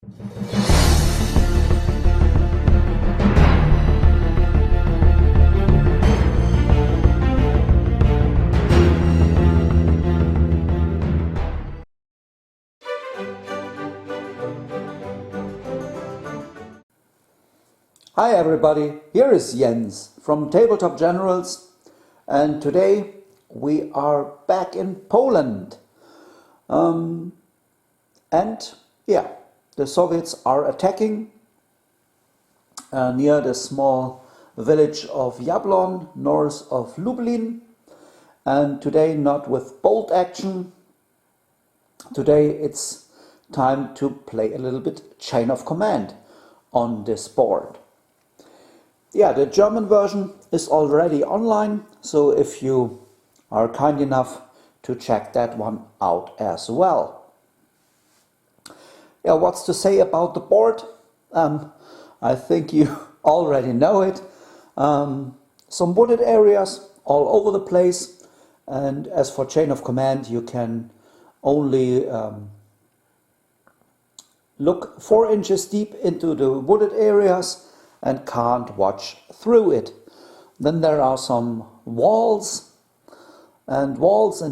Hi everybody, here is Jens from Tabletop Generals, and today we are back in Poland. The Soviets are attacking near the small village of Jablon, north of Lublin, and today not with BoltAction. Today it's time to play a little bit Chain of Command on this board. Yeah, the German version is already online, so if you are kind enough to check that one out as well. Yeah, what's to say about the board? I think you already know it. Some wooded areas all over the place, and as for Chain of Command, you can only look 4 inches deep into the wooded areas and can't watch through it. Then there are some walls, and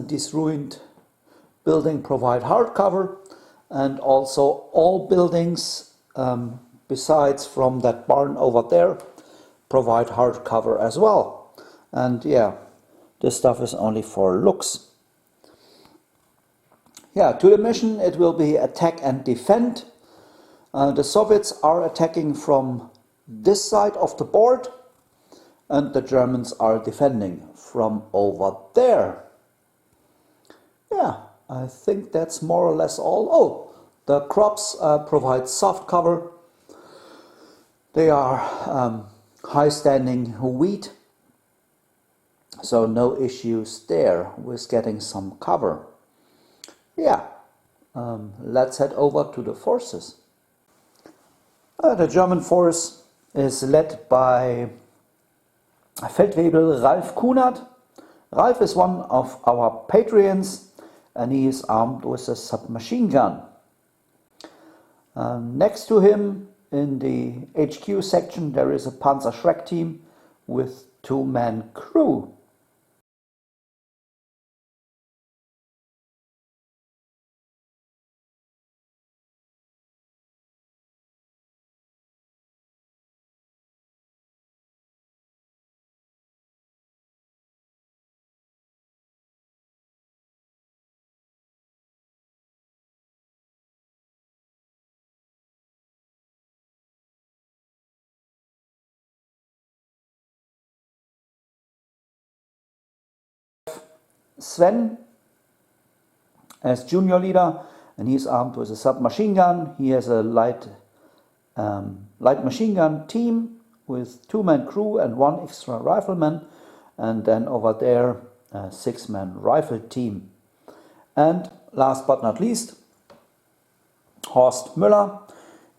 this ruined building provide hardcover, and also all buildings besides from that barn over there provide hardcover as well. And yeah, this stuff is only for looks. Yeah, to the mission it will be attack and defend. The Soviets are attacking from this side of the board, and the Germans are defending from over there. Yeah, I think that's more or less all. Oh, the crops provide soft cover. They are high-standing wheat, so no issues there with getting some cover. Yeah, let's head over to the forces. The German force is led by Feldwebel Ralf Kunert. Ralf is one of our patrons, and he is armed with a submachine gun. Next to him in the HQ section there is a Panzer Schreck team with 2-man crew. Sven as junior leader, and he's armed with a submachine gun. He has a light machine gun team with 2-man crew and 1 extra rifleman, and then over there a 6-man rifle team. And last but not least, Horst Müller.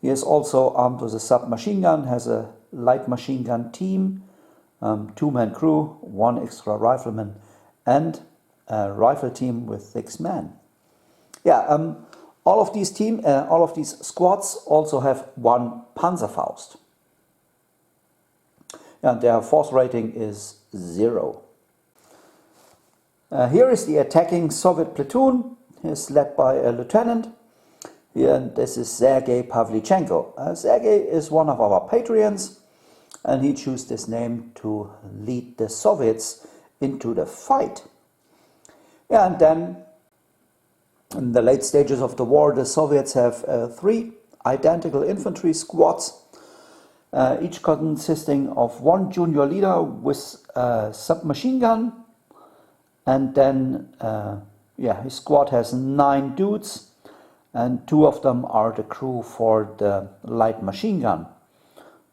He is also armed with a submachine gun, has a light machine gun team, 2-man crew, 1 extra rifleman, and a rifle team with 6 men. Yeah, all of these squads also have 1 Panzerfaust. And their force rating is 0. Here is the attacking Soviet platoon. He is led by a lieutenant. Here, and this is Sergei Pavlichenko. Sergei is one of our patrons, and he chose this name to lead the Soviets into the fight. Yeah, and then in the late stages of the war, the Soviets have 3 identical infantry squads, each consisting of 1 junior leader with a submachine gun, and then his squad has 9 dudes, and 2 of them are the crew for the light machine gun.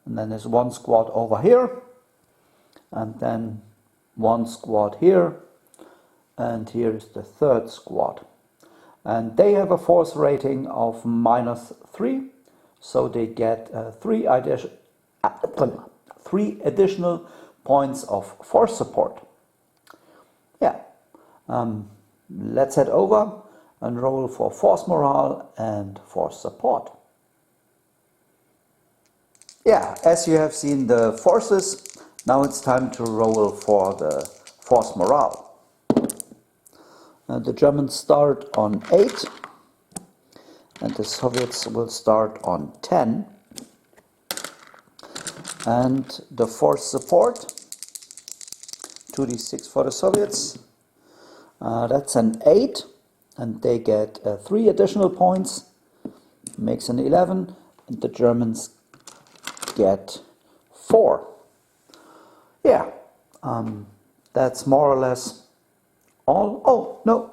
And then there's 1 squad over here, and then 1 squad here, and here is the 3rd squad. And they have a force rating of -3, so they get 3 additional points of force support. Yeah, let's head over and roll for force morale and force support. Yeah, as you have seen the forces, now it's time to roll for the force morale. The Germans start on 8 and the Soviets will start on 10. And the force support, 2d6 for the Soviets, that's an 8 and they get 3 additional points, makes an 11, and the Germans get 4. Yeah, that's more or less all. Oh, no.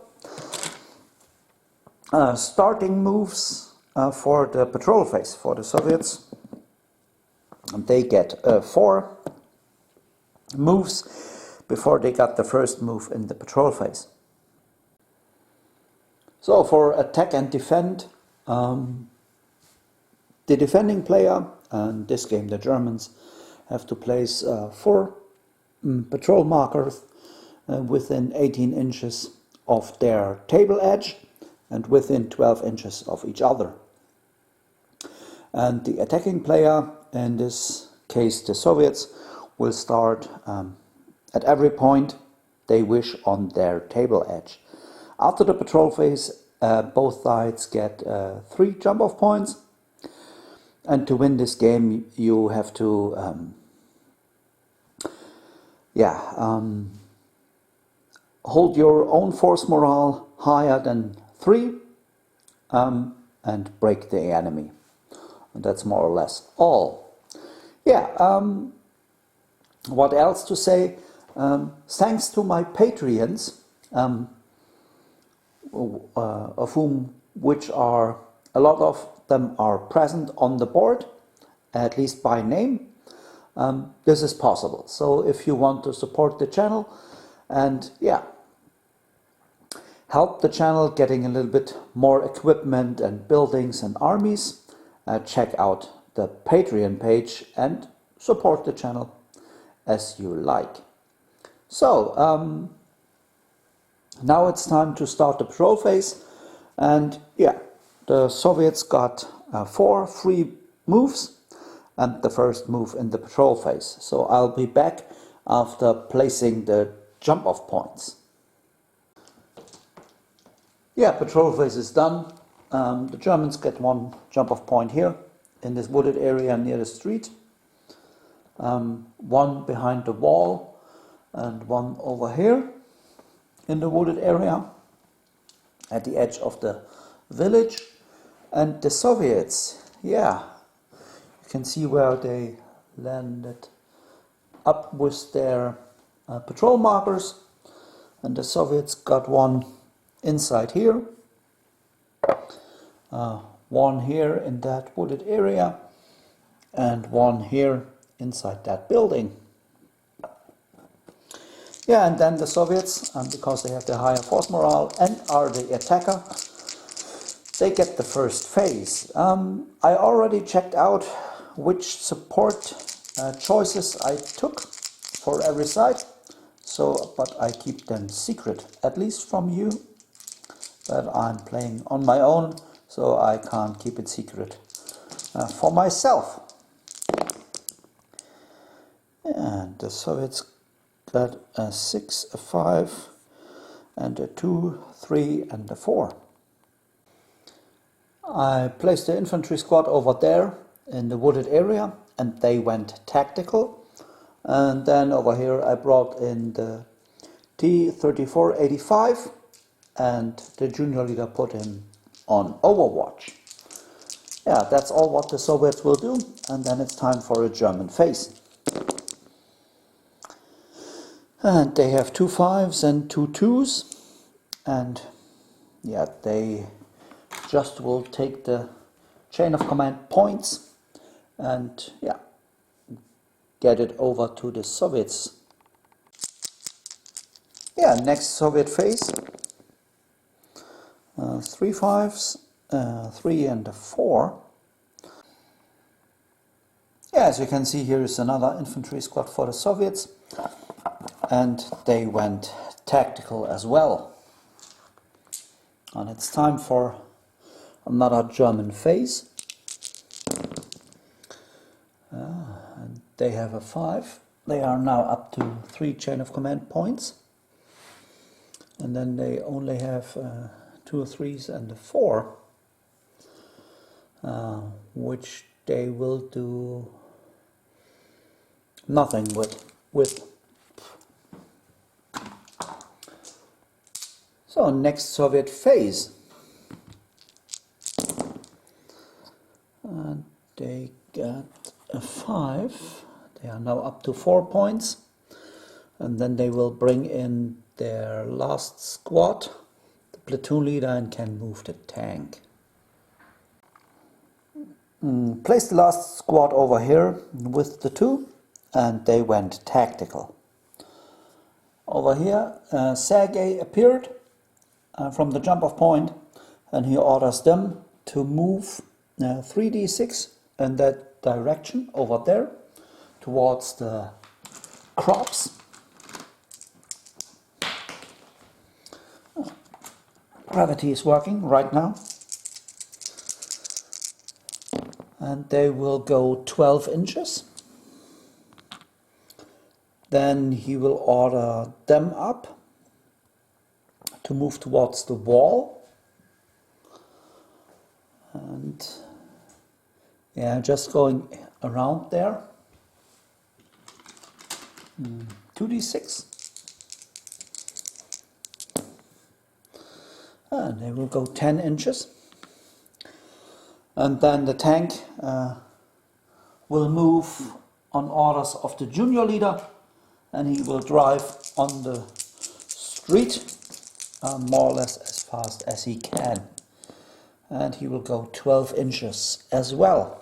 Starting moves for the patrol phase for the Soviets. They get 4 moves before they got the first move in the patrol phase. So for attack and defend, the defending player, and this game the Germans, have to place 4 patrol markers within 18 inches of their table edge and within 12 inches of each other. And the attacking player, in this case the Soviets, will start at every point they wish on their table edge. After the patrol phase, both sides get 3 jump-off points. And to win this game, you have to hold your own force morale higher than 3 and break the enemy. And that's more or less all. Yeah, what else to say? Thanks to my Patreons, which are a lot of them are present on the board, at least by name. This is possible. So if you want to support the channel and help the channel getting a little bit more equipment and buildings and armies, check out the Patreon page and support the channel as you like. So now it's time to start the patrol phase, and the Soviets got 4 free moves and the first move in the patrol phase. So I'll be back after placing the jump-off points. Yeah, patrol phase is done. The Germans get 1 jump-off point here in this wooded area near the street. 1 behind the wall and 1 over here in the wooded area at the edge of the village. And the Soviets, you can see where they landed up with their patrol markers, and the Soviets got 1 inside here, 1 here in that wooded area, and 1 here inside that building. Yeah, and then the Soviets, because they have the higher force morale and are the attacker, they get the first phase. I already checked out which support choices I took for every side, but I keep them secret, at least from you, that I'm playing on my own, so I can't keep it secret for myself. And the Soviets got a 6, a 5, and a 2, 3, and a 4. I placed the infantry squad over there in the wooded area, and they went tactical. And then over here I brought in the T-3485, and the junior leader put him on Overwatch. Yeah, that's all what the Soviets will do, and then it's time for a German phase. And they have 2 5s and 2 2s, and they just will take the chain of command points and get it over to the Soviets. Next Soviet phase, 3 5s, 3 and a 4. As you can see, here is another infantry squad for the Soviets, and they went tactical as well. And it's time for another German phase. they have a 5. They are now up to 3 chain of command points. And then they only have 2 3s and a 4, which they will do nothing with. So next Soviet phase. And they got a 5. They are now up to 4 points. And then they will bring in their last squad, the platoon leader, and can move the tank. Place the last squad over here with the 2, and they went tactical. Over here, Sergei appeared from the jump-off point, and he orders them to move 3d6 in that direction over there towards the crops. Gravity is working right now. And they will go 12 inches. Then he will order them up to move towards the wall. And yeah, just going around there. 2d6. And they will go 10 inches. And then the tank will move on orders of the junior leader, and he will drive on the street more or less as fast as he can. And he will go 12 inches as well.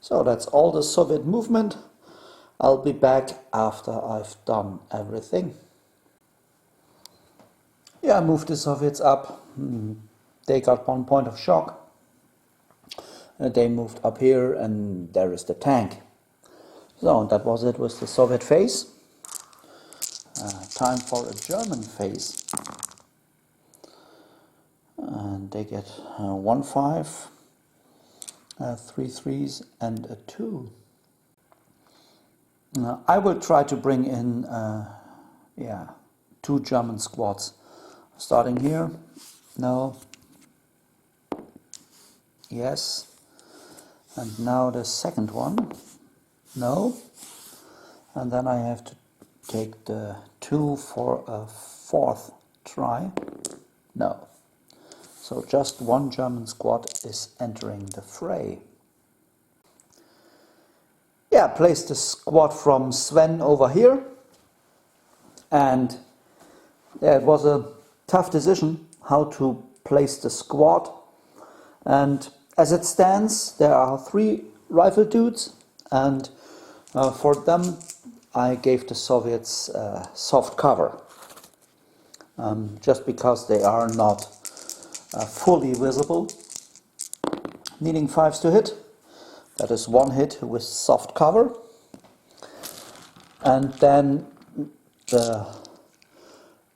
So that's all the Soviet movement. I'll be back after I've done everything. Yeah, I moved the Soviets up. They got 1 point of shock. They moved up here, and there is the tank. So that was it with the Soviet phase. Time for a German phase. And they get 1 5, 3 3s, and a 2. I will try to bring in 2 German squads. Starting here. No. Yes. And now the second one. No. And then I have to take the 2 for a 4th try. No. So just 1 German squad is entering the fray. Yeah, place the squad from Sven over here. And yeah, it was a tough decision how to place the squad. And as it stands, there are 3 rifle dudes, and for them I gave the Soviets soft cover, just because they are not fully visible. Needing 5s to hit, that is 1 hit with soft cover. And then the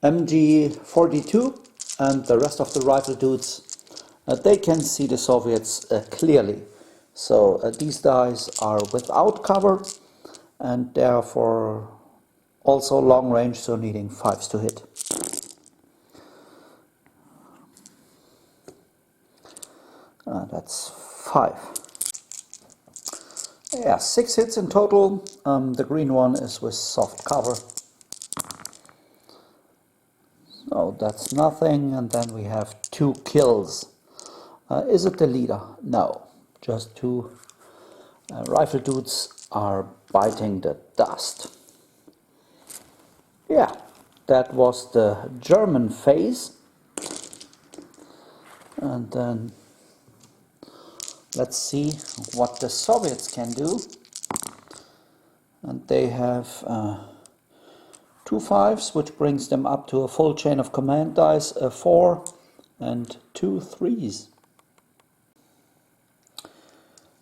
MG42 and the rest of the rifle dudes, they can see the Soviets clearly. So these guys are without cover, and therefore also long range, so needing 5s to hit. That's 5. Yeah, 6 hits in total. The green one is with soft cover. So that's nothing, and then we have 2 kills. Is it the leader? No, just 2 rifle dudes are biting the dust. Yeah, that was the German phase. And then let's see what the Soviets can do. And they have 2 5s, which brings them up to a full chain of command dice, a 4 and 2 3s.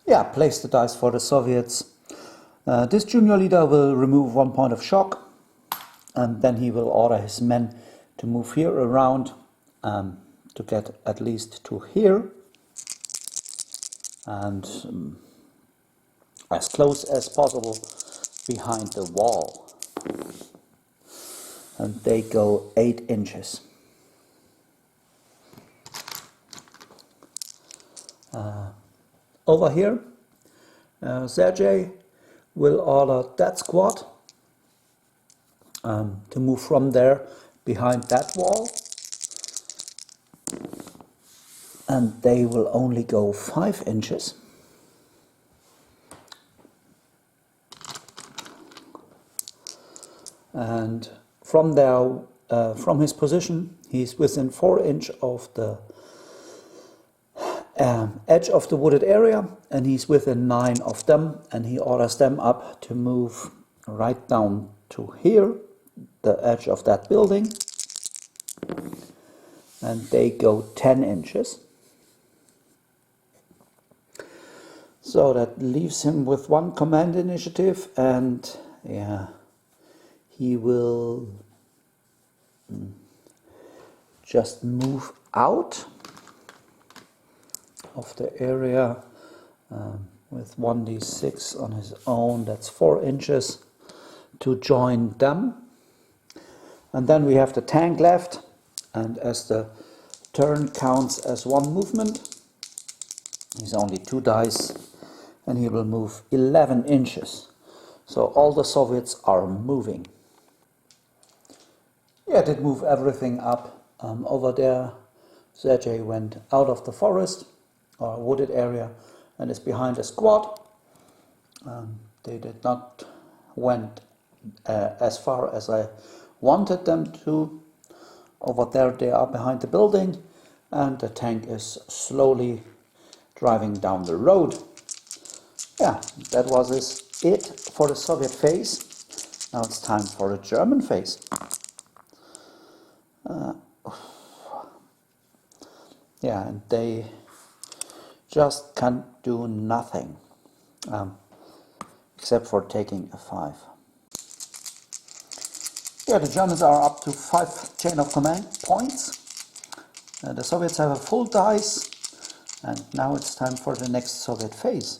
Yeah, place the dice for the Soviets. This junior leader will remove 1 point of shock, and then he will order his men to move here around to get at least to here. And as close as possible behind the wall. And they go 8 inches. Over here, Sergei will order that squad to move from there behind that wall. And they will only go 5 inches. And from there, from his position, he's within 4 inches of the edge of the wooded area, and he's within 9 of them, and he orders them up to move right down to here, the edge of that building, and they go 10 inches. So that leaves him with 1 command initiative, and yeah, he will just move out of the area with 1d6 on his own. That's 4 inches to join them. And then we have the tank left, and as the turn counts as 1 movement, he's only 2 dice, and he will move 11 inches. So all the Soviets are moving. Yeah, did move everything up over there. Sergei went out of the forest or wooded area and is behind a squad. They did not went as far as I wanted them to. Over there they are behind the building, and the tank is slowly driving down the road. Yeah, that was it for the Soviet phase. Now it's time for the German phase. Yeah, and they just can't do nothing except for taking a 5. Yeah, the Germans are up to 5 chain of command points. The Soviets have a full dice, and now it's time for the next Soviet phase.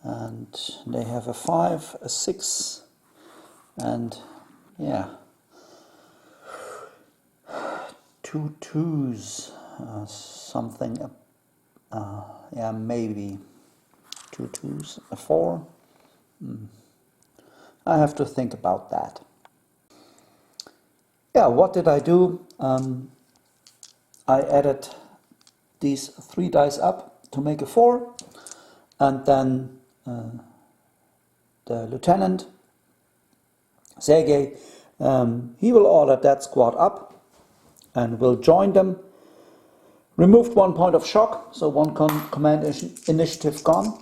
And they have a 5, a 6, and yeah, 2 2s, something, yeah, maybe 2 2s, a 4. I have to think about that. Yeah, what did I do? I added these 3 dice up to make a 4, and then the lieutenant, Sergei, he will order that squad up and will join them. Removed 1 point of shock, so 1 command initiative gone.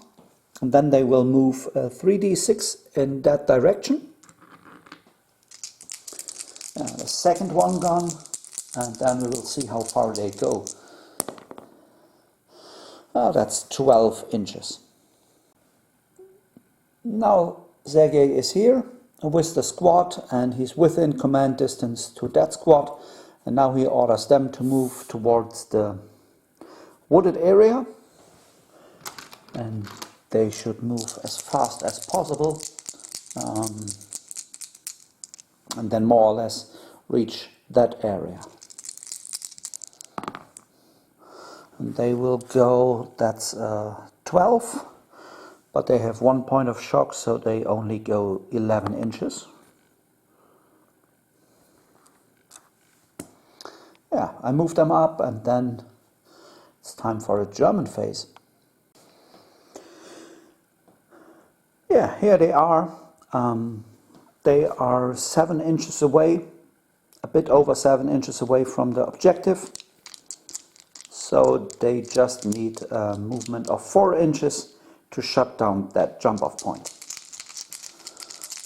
And then they will move 3d6 in that direction. The second one gone, and then we will see how far they go. That's 12 inches. Now Sergei is here with the squad, and he's within command distance to that squad, and now he orders them to move towards the wooded area, and they should move as fast as possible, and then more or less reach that area. And they will go, that's 12, but they have 1 point of shock, so they only go 11 inches. Yeah, I move them up, and then it's time for a German phase. Yeah, here they are. They are 7 inches away, a bit over 7 inches away from the objective. So they just need a movement of 4 inches to shut down that jump-off point.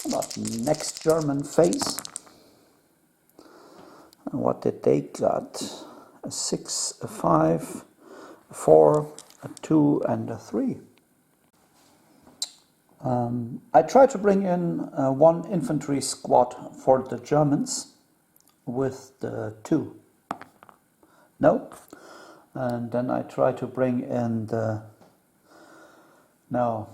About next German phase. And what did they got? A 6, a 5, a 4, a 2, and a 3. I tried to bring in 1 infantry squad for the Germans with the 2. No. And then I tried to bring in the No.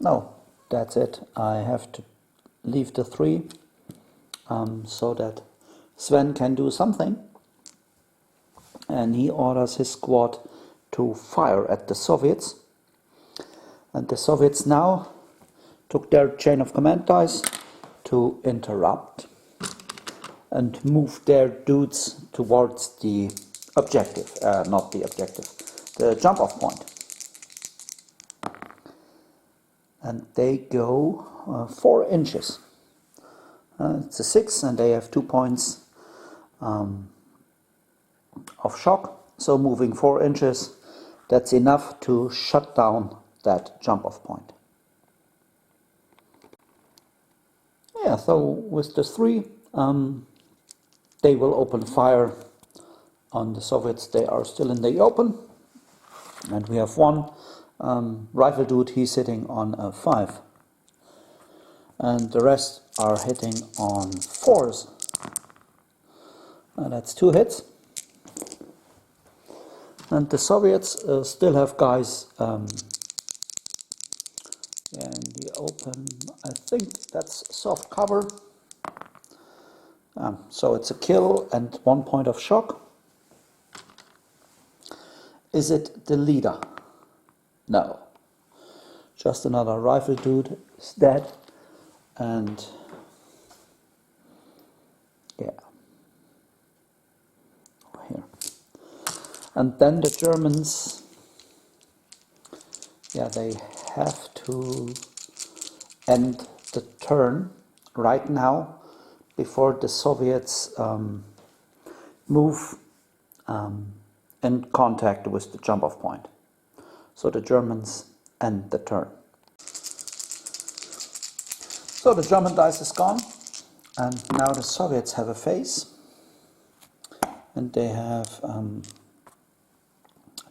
No, that's it. I have to leave the 3 so that Sven can do something. And he orders his squad to fire at the Soviets. And the Soviets now took their chain of command dice to interrupt and move their dudes towards the objective, not the objective, the jump off point. And they go 4 inches. It's a 6 and they have 2 points of shock. So moving 4 inches, that's enough to shut down that jump off point. Yeah, so with the 3, they will open fire on the Soviets. They are still in the open. And we have 1 rifle dude, he's sitting on a 5. And the rest are hitting on 4s. And that's 2 hits. And the Soviets still have guys in the open. I think that's soft cover. So it's a kill and 1 point of shock. Is it the leader? No. Just another rifle dude is dead. And yeah, over here. And then the Germans, yeah, they have to end the turn right now before the Soviets move in contact with the jump off point. So the Germans end the turn. So the German dice is gone, and now the Soviets have a phase, and they have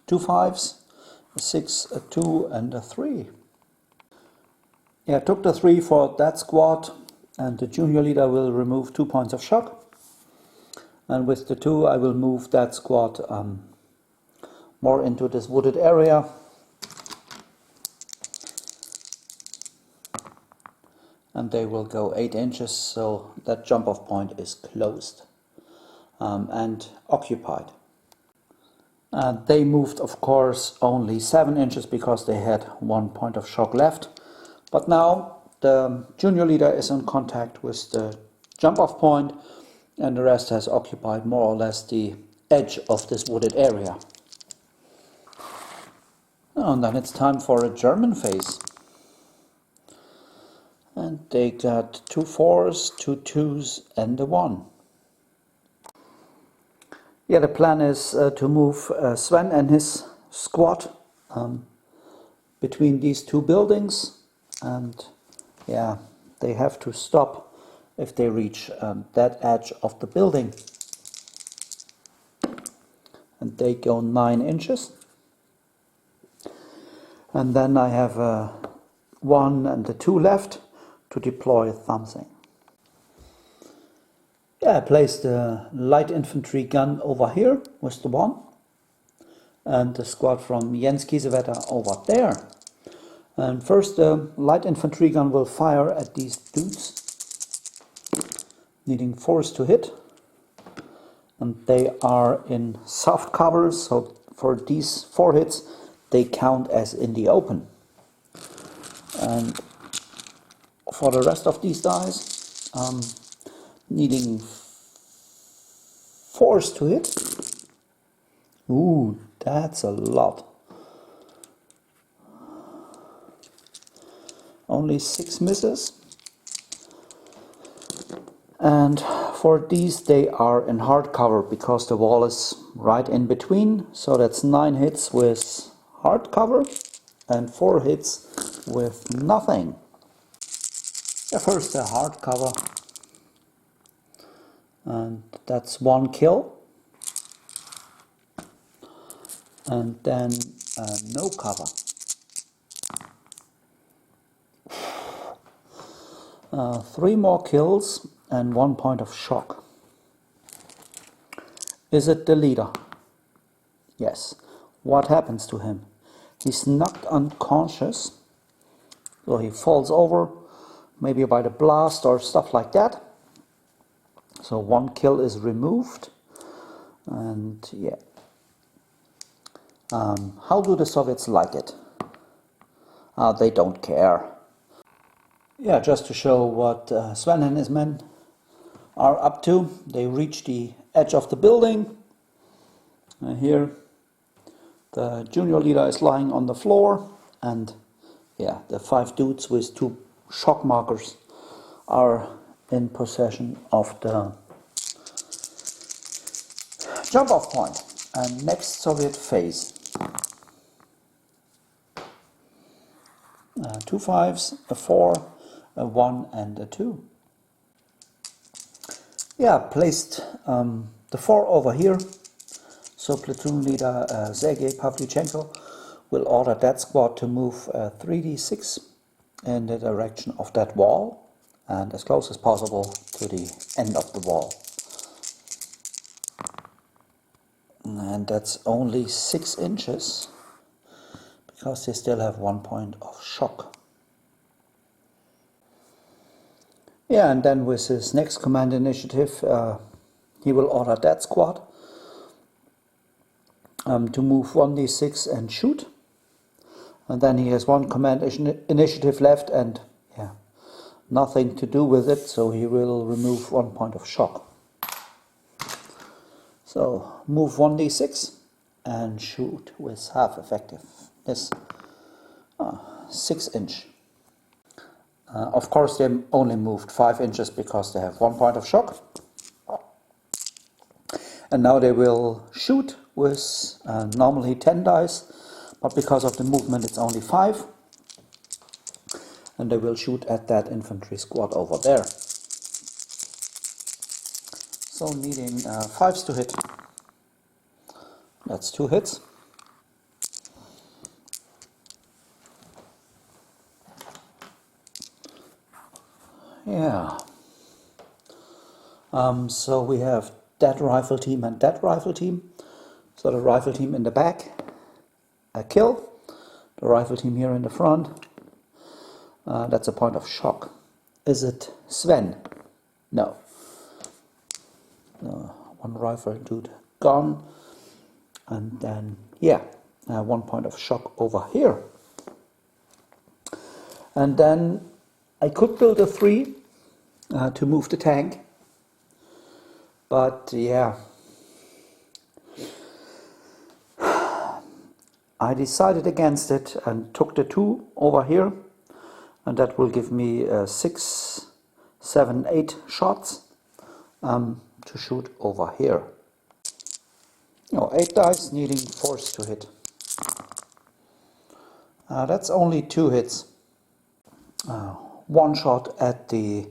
2 5s, a 6, a 2, and a 3. Yeah, I took the 3 for that squad, and the junior leader will remove 2 points of shock, and with the 2 I will move that squad more into this wooded area. And they will go 8 inches, so that jump off point is closed and occupied. They moved, of course, only 7 inches because they had 1 point of shock left. But now the junior leader is in contact with the jump off point, and the rest has occupied more or less the edge of this wooded area. And then it's time for a German phase. And they got 2 4s, 2 2s, and a 1. Yeah, the plan is to move Sven and his squad between these 2 buildings. And yeah, they have to stop if they reach that edge of the building. And they go 9 inches. And then I have a 1 and a 2 left to deploy something. Yeah, I placed the light infantry gun over here with the 1 and the squad from Jens Kiesewetter over there. And first the light infantry gun will fire at these dudes, needing 4s to hit. And they are in soft cover, so for these 4 hits they count as in the open. And for the rest of these dice, needing 4s to hit. Ooh, that's a lot. Only 6 misses. And for these they are in hard cover because the wall is right in between. So that's 9 hits with hard cover and 4 hits with nothing. Yeah, first the hard cover, and that's 1 kill, and then no cover. 3 more kills and 1 point of shock. Is it the leader? Yes. What happens to him? He's knocked unconscious, so he falls over, maybe by the blast or stuff like that. So one kill is removed, and yeah. How do the Soviets like it? They don't care. Yeah, just to show what Sven and his men are up to. They reach the edge of the building. Here the junior leader is lying on the floor, and yeah, the 5 dudes with 2 shock markers are in possession of the jump off point. And next Soviet phase. 2 5s, a 4, a 1 and a 2. Yeah, placed the 4 over here. So platoon leader Sergei Pavlichenko will order that squad to move 3d6 in the direction of that wall and as close as possible to the end of the wall. And that's only 6 inches because they still have 1 point of shock. Yeah, and then with his next command initiative, he will order that squad to move 1d6 and shoot. And then he has 1 command initiative left and yeah, nothing to do with it, so he will remove 1 point of shock. So move 1d6 and shoot with half effectiveness, 6 inch. Of course they only moved 5 inches because they have 1 point of shock. And now they will shoot with normally 10 dice, but because of the movement it's only 5. And they will shoot at that infantry squad over there. So needing 5s to hit. That's 2 hits. Yeah. So we have that rifle team and that rifle team. So the rifle team in the back, a kill. The rifle team here in the front, that's a point of shock. Is it Sven? No. 1 rifle dude gone. And then, yeah, 1 point of shock over here. And then I could build a 3 to move the tank. But yeah, I decided against it and took the 2 over here. And that will give me 6, 7, 8 shots to shoot over here. 8 dice needing 4s to hit. That's only 2 hits. 1 shot at the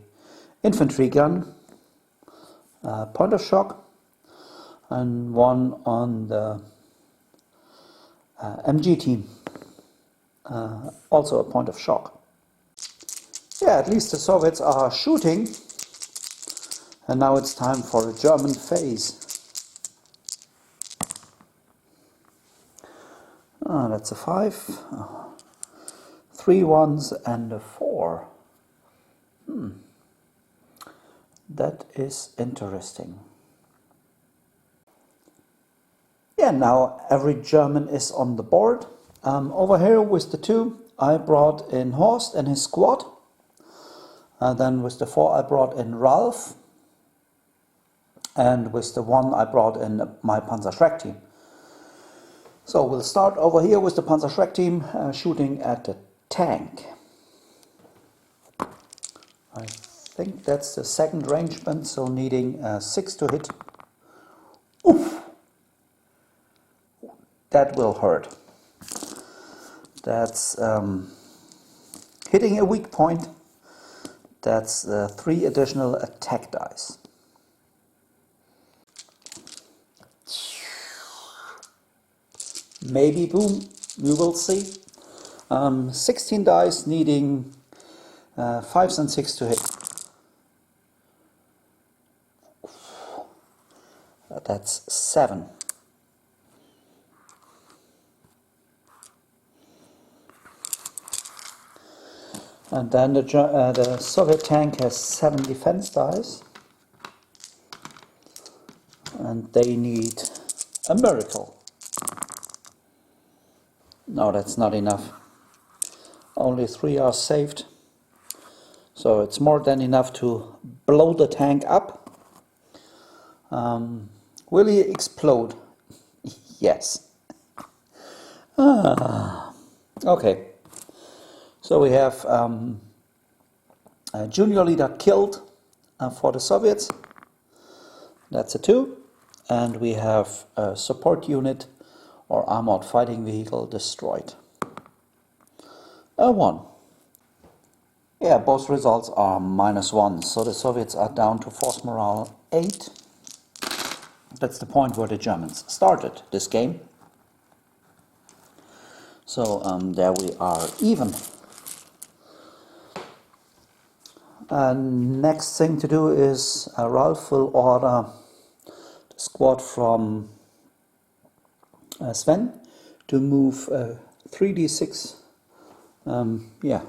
infantry gun, point of shock, and 1 on the MG team, also a point of shock. Yeah, at least the Soviets are shooting, and now it's time for a German phase. That's a 5, 3 1s and a 4. That is interesting. Yeah, now every German is on the board. Over here with the 2, I brought in Horst and his squad. Then with the 4, I brought in Ralph. And with the 1, I brought in my Panzerschreck team. So we'll start over here with the Panzerschreck team shooting at the tank. I think that's the second rangement, so needing 6 to hit. Oof! That will hurt. That's hitting a weak point. That's 3 additional attack dice. Maybe boom, we will see. 16 dice needing 5s and 6 to hit. That's 7. And then the Soviet tank has 7 defense dice. And they need a miracle. No, that's not enough. Only 3 are saved. So it's more than enough to blow the tank up. Will he explode? Yes. Okay. So we have a junior leader killed for the Soviets. That's a 2. And we have a support unit or armored fighting vehicle destroyed. A 1. Yeah, both results are -1. So the Soviets are down to force morale 8. That's the point where the Germans started this game. So there we are even. Next thing to do is Ralph will order the squad from Sven to move 3d6, yeah,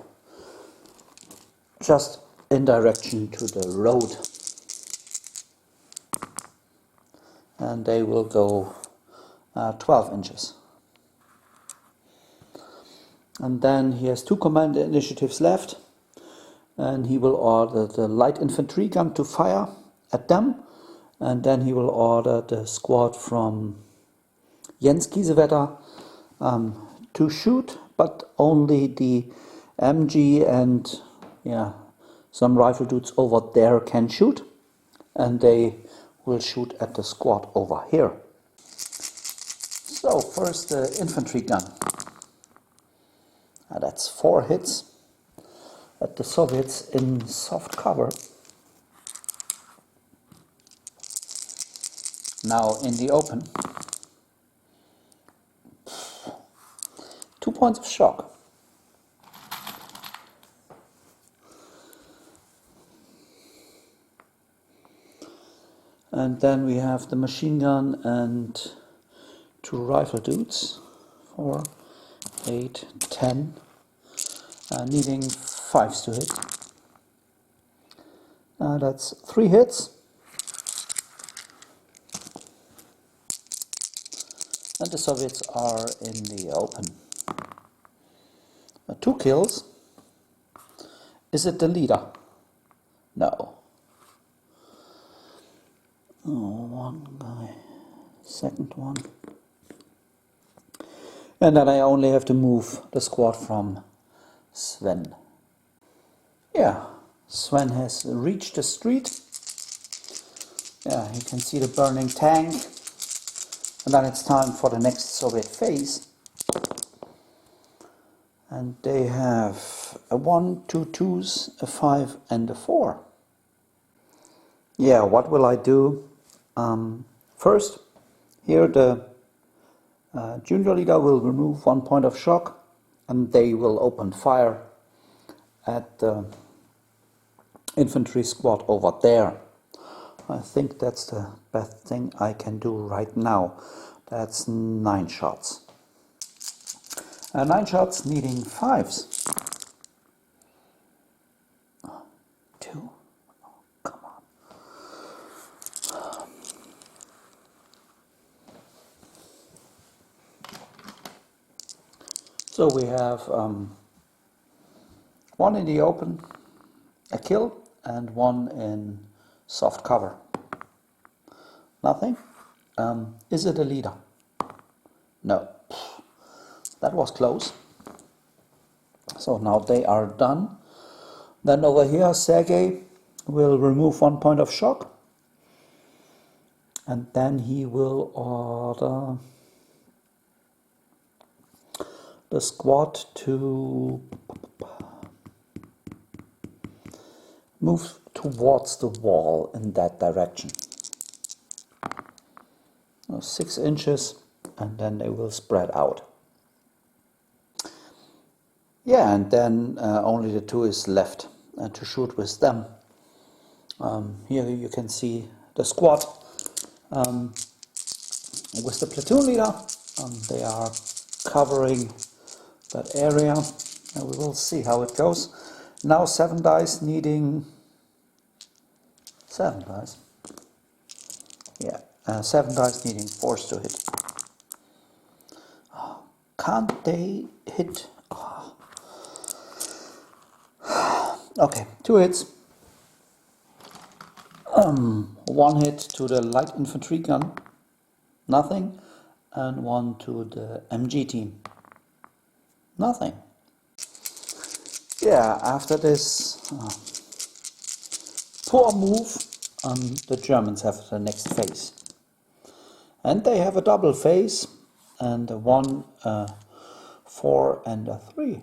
just in direction to the road. And they will go 12 inches. And then he has 2 command initiatives left. And he will order the light infantry gun to fire at them. And then he will order the squad from Jens Kiesewetter to shoot, but only the MG and some rifle dudes over there can shoot. And they will shoot at the squad over here. So first the infantry gun. That's 4 hits. At the Soviets in soft cover. Now in the open. 2 points of shock. And then we have the machine gun and 2 rifle dudes. 4, 8, 10. Needing 5s to hit. That's 3 hits. And the Soviets are in the open. 2 kills. Is it the leader? No. Oh, 1 guy. Second one. And then I only have to move the squad from Sven. Yeah, Sven has reached the street. Yeah, you can see the burning tank. And then it's time for the next Soviet phase. And they have a 1, 2 2s, a 5 and a 4. Yeah, what will I do? First, here the junior leader will remove 1 point of shock. And they will open fire at the infantry squad over there. I think that's the best thing I can do right now. That's 9 shots. 9 shots needing 5s. 2. Oh, come on. So we have 1 in the open, a kill, and 1 in soft cover. Nothing. Is it a leader? No. That was close. So now they are done. Then over here, Sergei will remove 1 point of shock. And then he will order the squad to move towards the wall in that direction. 6 inches, and then they will spread out. Yeah, and then only the 2 is left to shoot with them. Here you can see the squad with the platoon leader. They are covering that area, and we will see how it goes. Now 7 dice needing 7 dice. Yeah, 7 dice needing force to hit. Oh, can't they hit? Oh. Okay, 2 hits. 1 hit to the light infantry gun, nothing, and 1 to the MG team, nothing. Yeah, after this poor move, the Germans have the next phase. And they have a double phase, and a 1, 4 and a 3.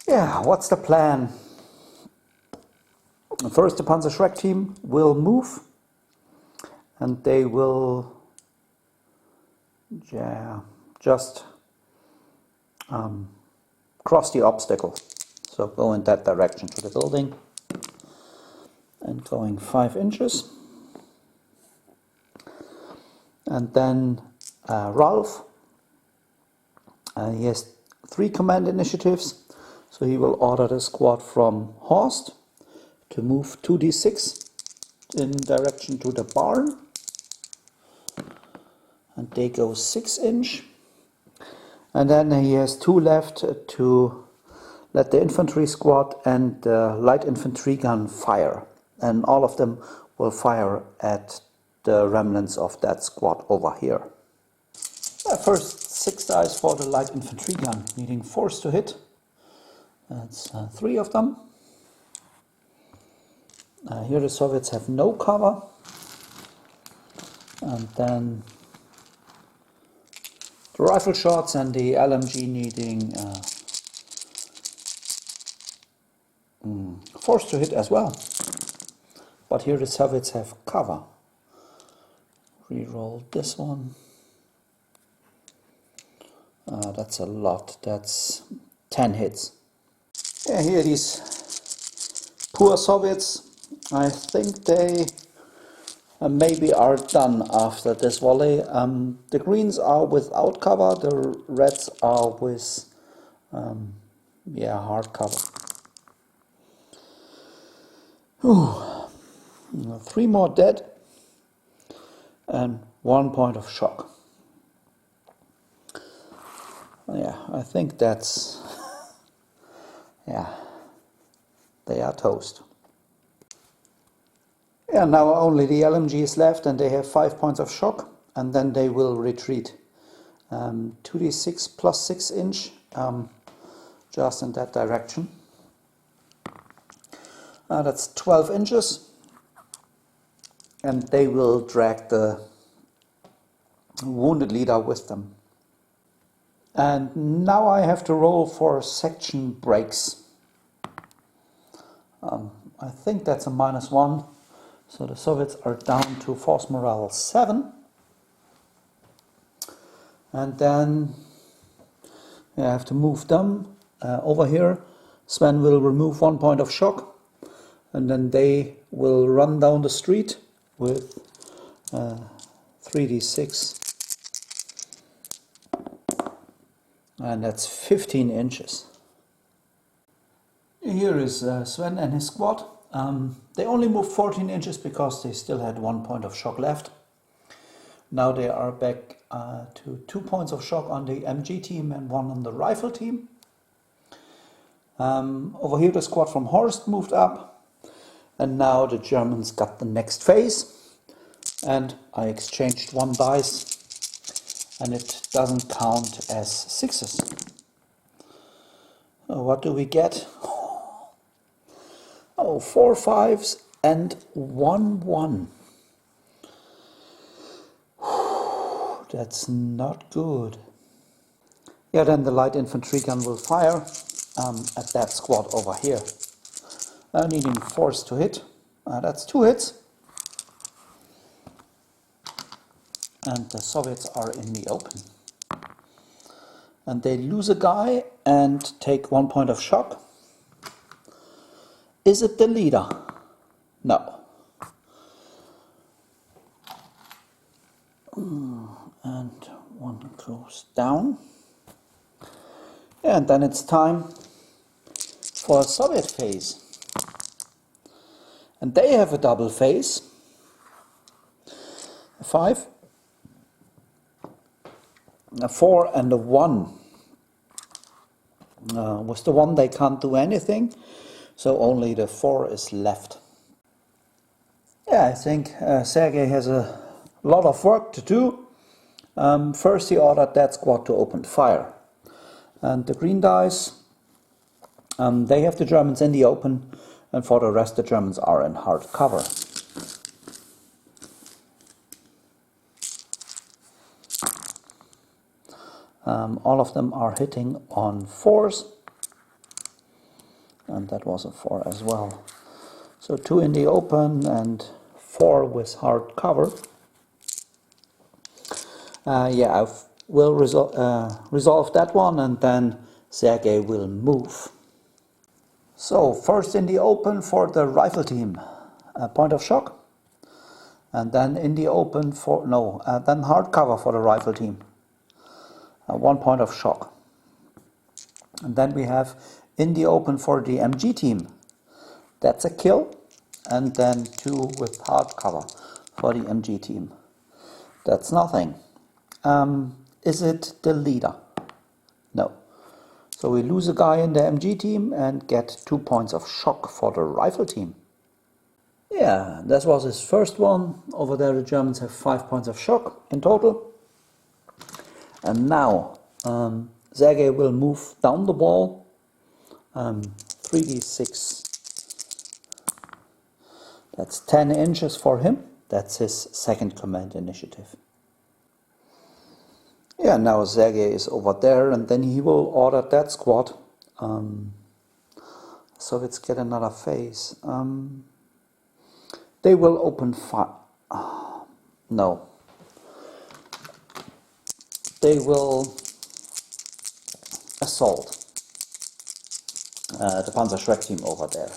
Yeah, what's the plan? First, the Panzerschreck team will move, and they will just cross the obstacle. So go in that direction to the building, and going 5 inches. And then Ralph, he has 3 command initiatives, so he will order the squad from Horst to move 2d6 in direction to the barn, and they go 6 inch. And then he has 2 left to let the infantry squad and the light infantry gun fire, and all of them will fire at the remnants of that squad over here. First 6 dice for the light infantry gun, needing force to hit. That's 3 of them. Here the Soviets have no cover, and then the rifle shots and the LMG needing force to hit as well. But here the Soviets have cover. Reroll this one. That's a lot. That's 10 hits. Yeah, here these poor Soviets. I think they maybe are done after this volley. The greens are without cover, the reds are with hard cover. 3 more dead and 1 point of shock. Yeah, I think that's they are toast. Yeah, now only the LMG is left, and they have 5 points of shock, and then they will retreat. 2d6 plus 6 inch, just in that direction. That's 12 inches, and they will drag the wounded leader with them. And now I have to roll for section breaks. I think that's a -1. So the Soviets are down to force morale 7. And then I have to move them over here. Sven will remove 1 point of shock, and then they will run down the street with 3d6. And that's 15 inches. Here is Sven and his squad. They only moved 14 inches because they still had 1 point of shock left. Now they are back to 2 points of shock on the MG team and 1 on the rifle team. Over here the squad from Horst moved up, and now the Germans got the next phase, and I exchanged 1 dice, and it doesn't count as 6s. What do we get? 4 5s and 1 1. That's not good. Yeah, then the light infantry gun will fire at that squad over here. Needing force to hit. That's 2 hits. And the Soviets are in the open. And they lose a guy and take 1 point of shock. Is it the leader? No. goes down. And then it's time for a Soviet phase. And they have a double phase. A 5, a 4 and a 1. With the 1 they can't do anything, so only the 4 is left. Yeah, I think Sergei has a lot of work to do. First he ordered that squad to open fire. And the green dice, they have the Germans in the open, and for the rest the Germans are in hard cover. All of them are hitting on 4s, and that was a 4 as well. So 2 in the open and 4 with hard cover. Yeah, I will resolve that one, and then Sergei will move. So first in the open for the rifle team, a point of shock, and then in the open for then hard cover for the rifle team, 1 point of shock. And then we have in the open for the MG team, that's a kill, and then 2 with hard cover for the MG team. That's nothing. Is it the leader? No. So we lose a guy in the MG team and get 2 points of shock for the rifle team. Yeah, that was his first one. Over there the Germans have 5 points of shock in total. And now Sergei will move down the wall, 3d6. That's 10 inches for him. That's his second command initiative. Yeah, now Sergei is over there, and then he will order that squad. Soviets get another phase. They will open fire. No. They will assault the Panzerschreck team over there.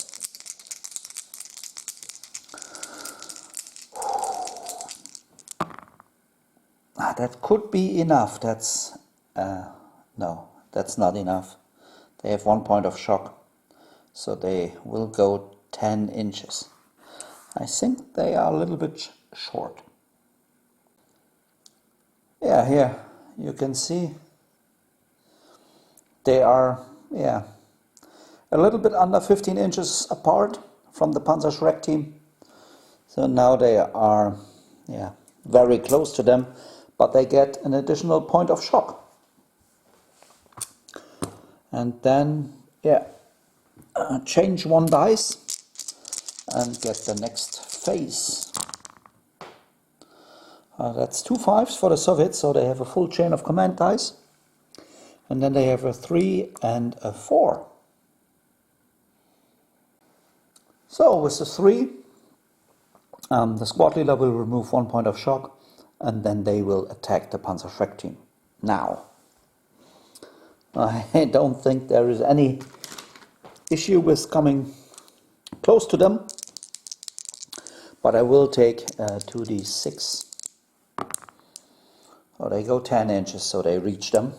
That could be enough. That's no, that's not enough. They have 1 point of shock, so they will go 10 inches. I think they are a little bit short. Yeah, here you can see they are, yeah, a little bit under 15 inches apart from the Panzerschreck team. So now they are, yeah, very close to them, but they get an additional point of shock. And then, yeah, change 1 dice and get the next phase. That's 2 5s for the Soviets, so they have a full chain of command dice. And then they have a 3 and a 4. So with the 3, the squad leader will remove 1 point of shock, and then they will attack the Panzerschreck team. Now, I don't think there is any issue with coming close to them, but I will take 2d6. So they go 10 inches, so they reach them.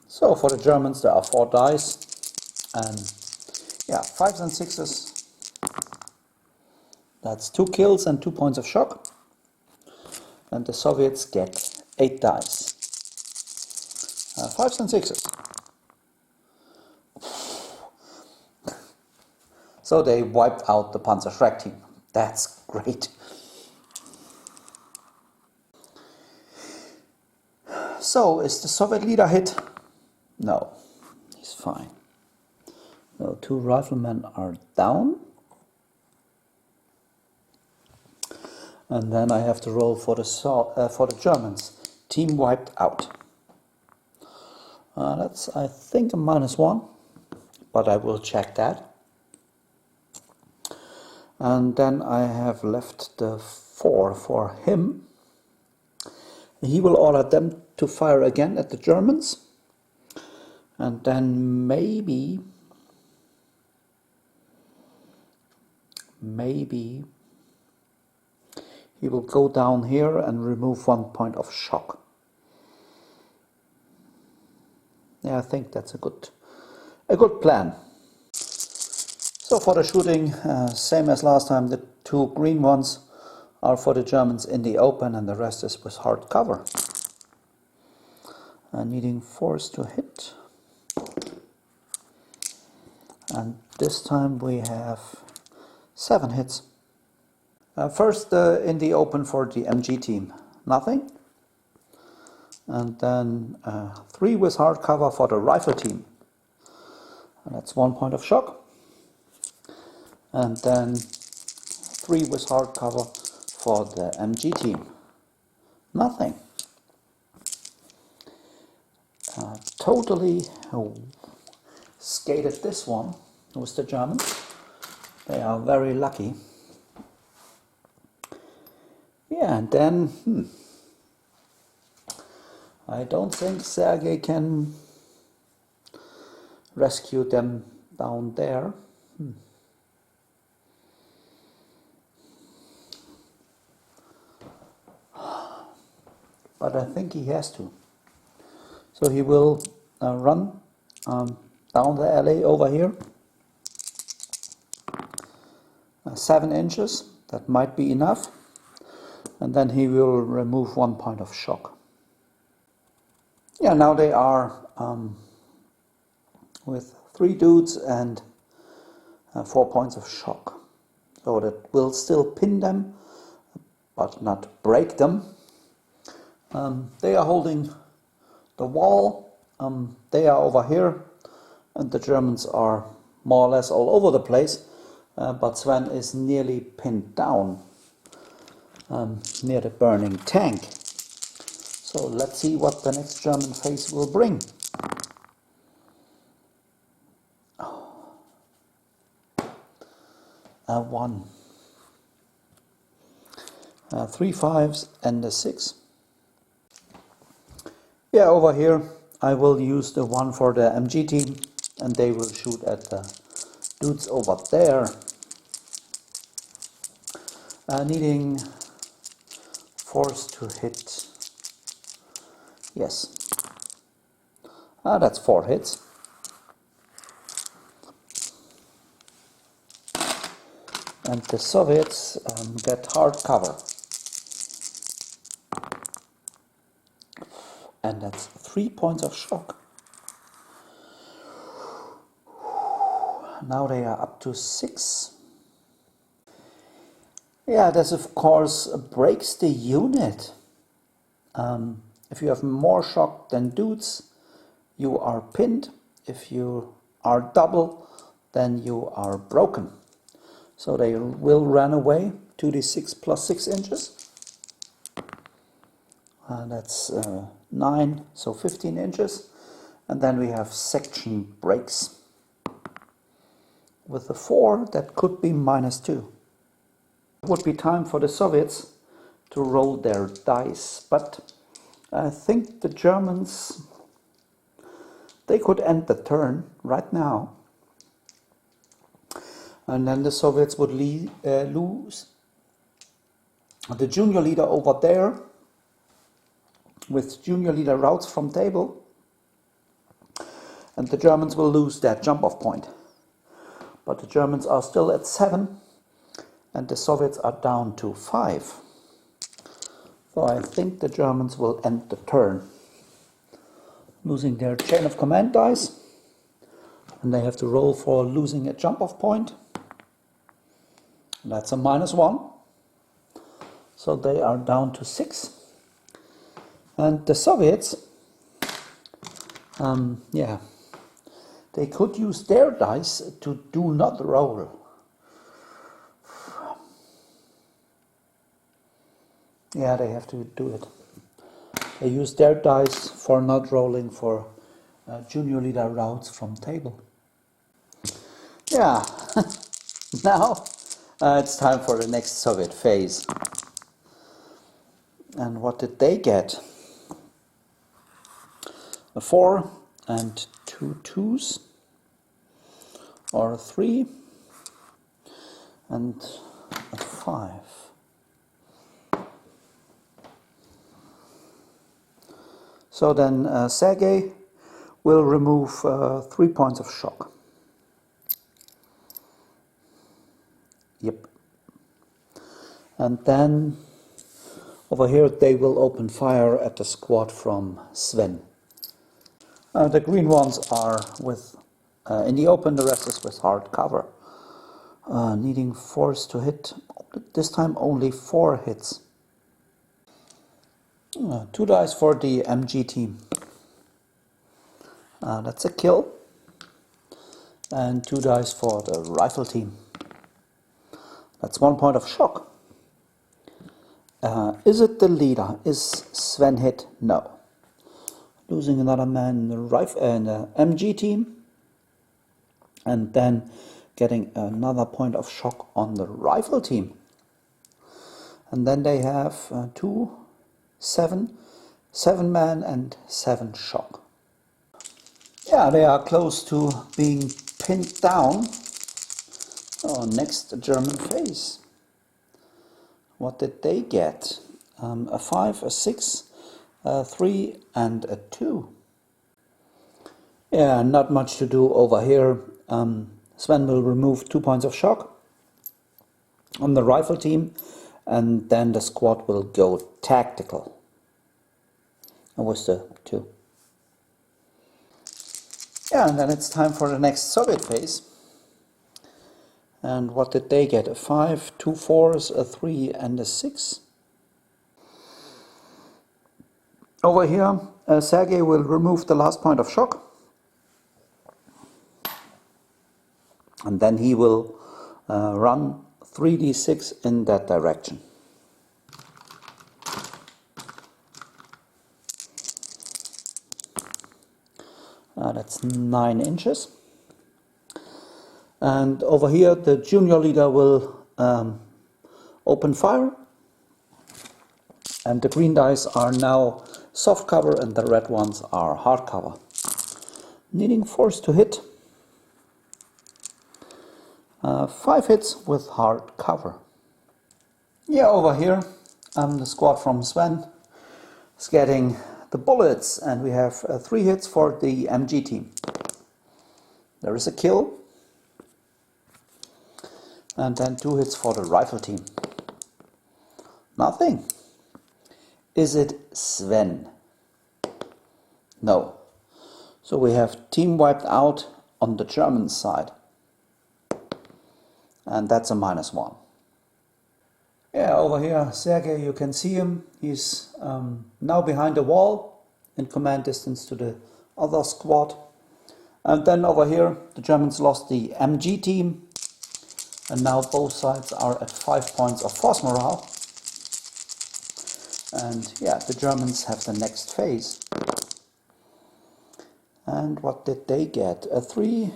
So for the Germans there are 4 dice, and yeah, 5s and 6s. That's 2 kills and 2 points of shock. And the Soviets get 8 dice. 5s and 6s. So they wiped out the Panzerschreck team. That's great. So, is the Soviet leader hit? No, he's fine. So 2 riflemen are down. And then I have to roll for the Germans. Team wiped out. That's, I think, a -1, but I will check that. And then I have left the 4 for him. He will order them to fire again at the Germans. And then maybe he will go down here and remove 1 point of shock. Yeah, I think that's a good plan. So for the shooting, same as last time, the two green ones are for the Germans in the open and the rest is with hard cover. Needing 4s to hit. And this time we have 7 hits. First in the open for the MG team, nothing. And then 3 with hard cover for the rifle team. And that's 1 point of shock. And then 3 with hard cover for the MG team. Nothing. Totally skated this one with the Germans. They are very lucky. Yeah, and then I don't think Sergei can rescue them down there. But I think he has to. So he will run down the alley over here. 7 inches, that might be enough. And then he will remove 1 point of shock. Yeah, now they are with 3 dudes and 4 points of shock. So that will still pin them, but not break them. They are holding the wall. They are over here, and the Germans are more or less all over the place. But Sven is nearly pinned down near the burning tank. So let's see what the next German phase will bring. 1. 3 5s and a 6. Yeah, over here I will use the one for the MG team and they will shoot at the dudes over there. Needing 4s to hit. Yes. That's 4 hits. And the Soviets get hard cover. And that's 3 points of shock. Now they are up to 6. Yeah, this of course breaks the unit. If you have more shock than dudes, you are pinned. If you are double, then you are broken. So they will run away 2d6 plus 6 inches. That's 9, so 15 inches. And then we have section breaks. With the 4, that could be -2. It would be time for the Soviets to roll their dice. But I think the Germans, they could end the turn right now. And then the Soviets would lose the junior leader over there with junior leader routes from table. And the Germans will lose their jump-off point. But the Germans are still at 7 and the Soviets are down to 5. So I think the Germans will end the turn, losing their chain of command dice. And they have to roll for losing a jump-off point. That's a -1. So they are down to 6. And the Soviets, yeah, they could use their dice to do not roll. Yeah, they have to do it. They use their dice for not rolling for junior leader routes from table. Yeah, now it's time for the next Soviet phase. And what did they get? A 4 and 2 2s, or a 3 and a 5. So then Sergei will remove 3 points of shock. Yep. And then over here they will open fire at the squad from Sven. The green ones are with in the open, the rest is with hard cover. Needing force to hit, this time only 4 hits. 2 dice for the MG team. That's a kill. And 2 dice for the rifle team. That's 1 point of shock. Is it the leader? Is Sven hit? No. Losing another man in the MG team. And then getting another point of shock on the rifle team. And then they have 7 man and 7 shock. Yeah, they are close to being pinned down. Oh, next German phase. What did they get? A 5, a 6, a 3 and a 2. Yeah, not much to do over here. Sven will remove 2 points of shock on the rifle team, and then the squad will go tactical. That was the 2. Yeah, and then it's time for the next Soviet phase. And what did they get? A 5, 2 4s, a 3 and a 6. Over here, Sergei will remove the last point of shock. And then he will run 3d6 in that direction. That's 9 inches. And over here the junior leader will open fire. And the green dice are now soft cover and the red ones are hard cover. Needing force to hit. 5 hits with hard cover. Yeah, over here the squad from Sven is getting the bullets, and we have 3 hits for the MG team. There is a kill, and then 2 hits for the rifle team. Nothing. Is it Sven? No. So we have team wiped out on the German side. And that's a -1. Yeah, over here, Sergei, you can see him. He's now behind the wall, in command distance to the other squad. And then over here, the Germans lost the MG team. And now both sides are at 5 points of force morale. And yeah, the Germans have the next phase. And what did they get? A 3,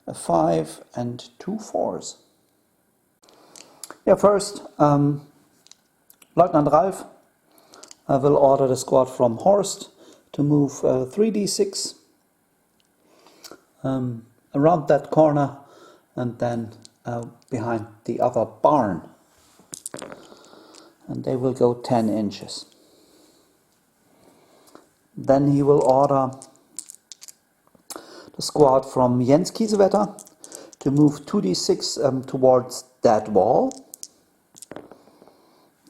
a 5 and 2 4s. Yeah, first, Lieutenant Ralf will order the squad from Horst to move 3d6 around that corner and then behind the other barn. And they will go 10 inches. Then he will order the squad from Jens Kiesewetter to move 2d6 towards that wall.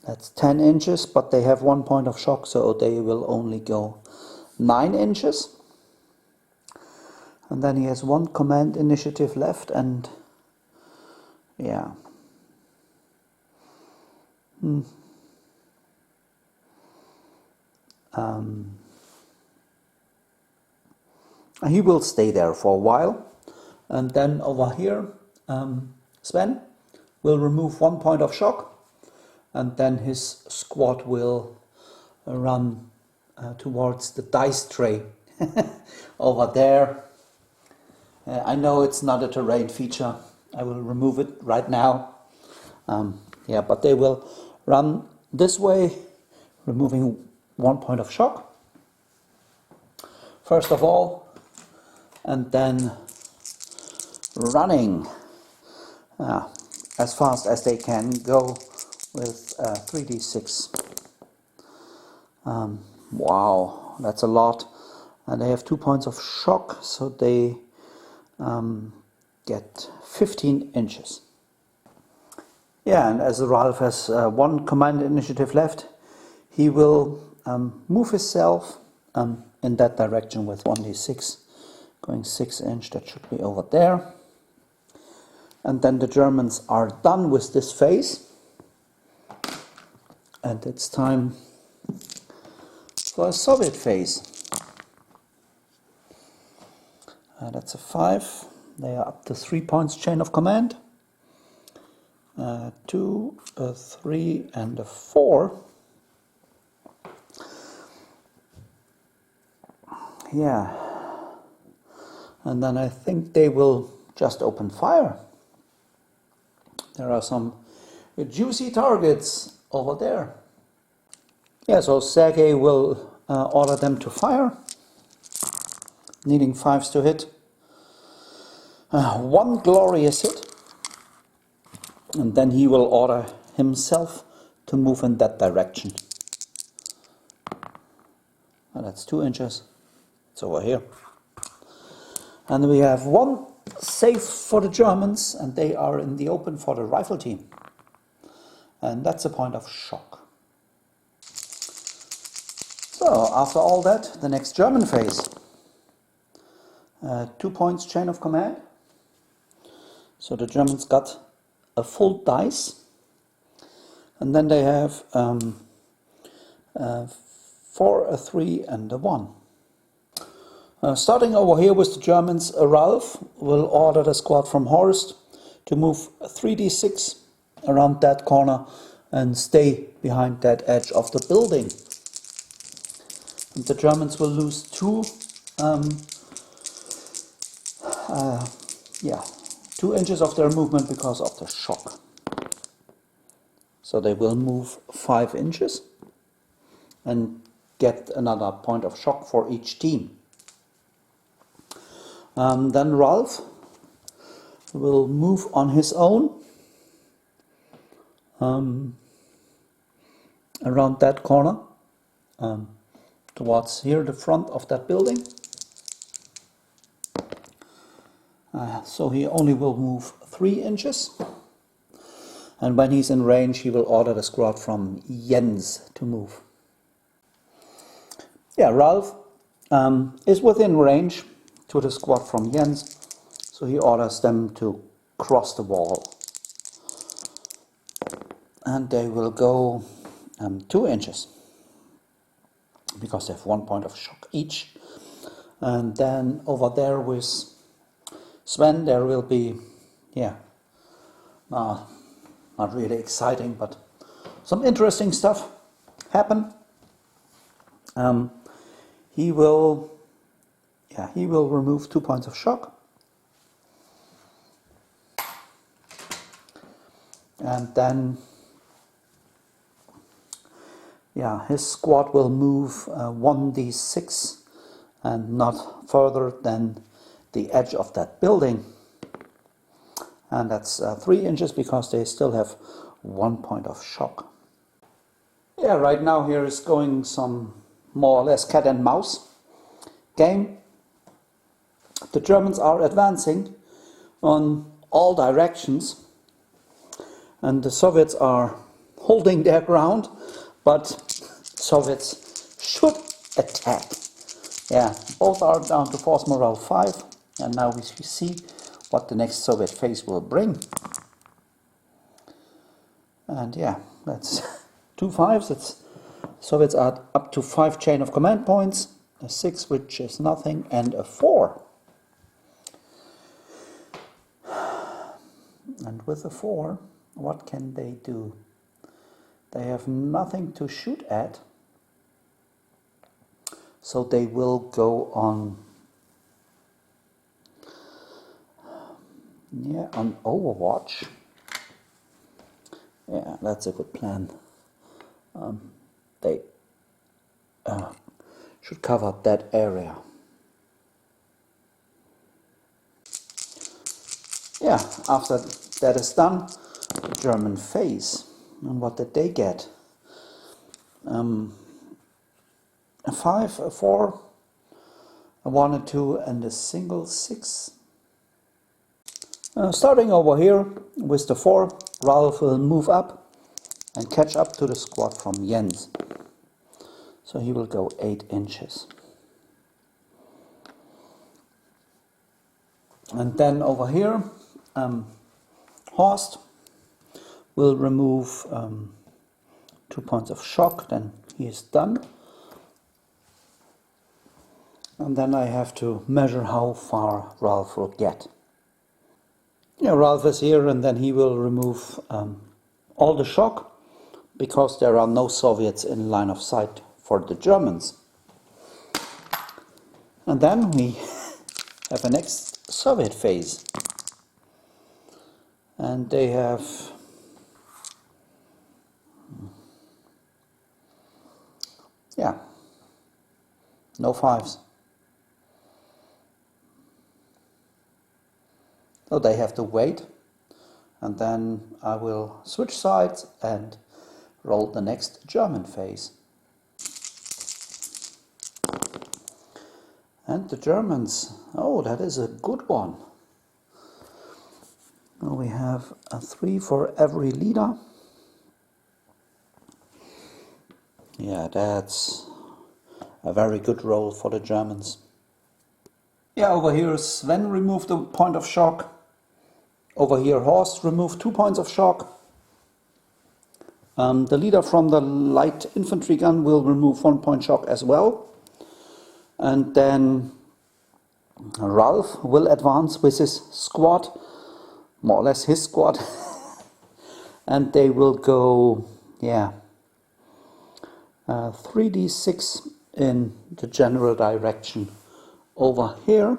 That's 10 inches, but they have 1 point of shock, so they will only go 9 inches. And then he has 1 command initiative left, and yeah. He will stay there for a while, and then over here Sven will remove 1 point of shock, and then his squad will run towards the dice tray over there. I know it's not a terrain feature. I will remove it right now. Yeah, but they will run this way, removing 1 point of shock first of all, and then running as fast as they can go with 3d6. Wow, that's a lot. And they have 2 points of shock, so they get 15 inches. Yeah, and as Ralph has 1 command initiative left, he will move himself in that direction with 1d6, going 6 inch, that should be over there. And then the Germans are done with this phase. And it's time for a Soviet phase. That's a 5. They are up to 3 points chain of command. 2, a 3, and a 4. Yeah. And then I think they will just open fire. There are some juicy targets over there. Yeah, so Sergei will order them to fire, needing 5s to hit. 1 glorious hit, and then he will order himself to move in that direction. And that's 2 inches. It's over here. And we have 1 save for the Germans, and they are in the open for the rifle team. And that's a point of shock. So, after all that, the next German phase. 2 points chain of command. So the Germans got a full dice. And then they have 4, a 3, and a 1. Starting over here with the Germans, Ralph will order the squad from Horst to move 3d6 around that corner and stay behind that edge of the building. And the Germans will lose 2 inches of their movement because of the shock. So they will move 5 inches and get another point of shock for each team. Then Ralph will move on his own around that corner towards here, the front of that building. So he only will move 3 inches. And when he's in range, he will order the squad from Jens to move. Yeah, Ralph is within range to the squad from Jens, so he orders them to cross the wall. And they will go 2 inches, because they have 1 point of shock each. And then over there with Sven, there will be, not really exciting, but some interesting stuff happen. He will remove 2 points of shock. And then, his squad will move 1d6 and not further than the edge of that building. And that's 3 inches because they still have 1 point of shock. Yeah, right now here is going some more or less cat and mouse game. The Germans are advancing on all directions, and the Soviets are holding their ground, but Soviets should attack. Yeah, both are down to force morale 5, and now we see what the next Soviet phase will bring. And that's 2 5s. It's Soviets are up to 5 chain of command points, a 6, which is nothing, and a 4. And with a 4, what can they do? They have nothing to shoot at, so they will go on on Overwatch. Yeah, that's a good plan. They should cover that area. Yeah, after that is done, the German phase. And what did they get? A 5, a 4, a 1 and 2 and a single 6. Starting over here with the 4, Ralph will move up and catch up to the squad from Jens. So he will go 8 inches. And then over here, Horst will remove 2 points of shock, then he is done. And then I have to measure how far Ralph will get. Yeah, Ralph is here, and then he will remove all the shock, because there are no Soviets in line of sight for the Germans. And then we have a next Soviet phase. And they have no 5s. So they have to wait, and then I will switch sides and roll the next German phase. And the Germans, oh, that is a good one. Now we have a 3 for every leader. Yeah, that's a very good roll for the Germans. Yeah, over here Sven removed a point of shock. Over here Horst removed 2 points of shock. The leader from the light infantry gun will remove 1 point shock as well. And then Ralph will advance with his squad, more or less his squad. And they will go, 3d6 in the general direction over here.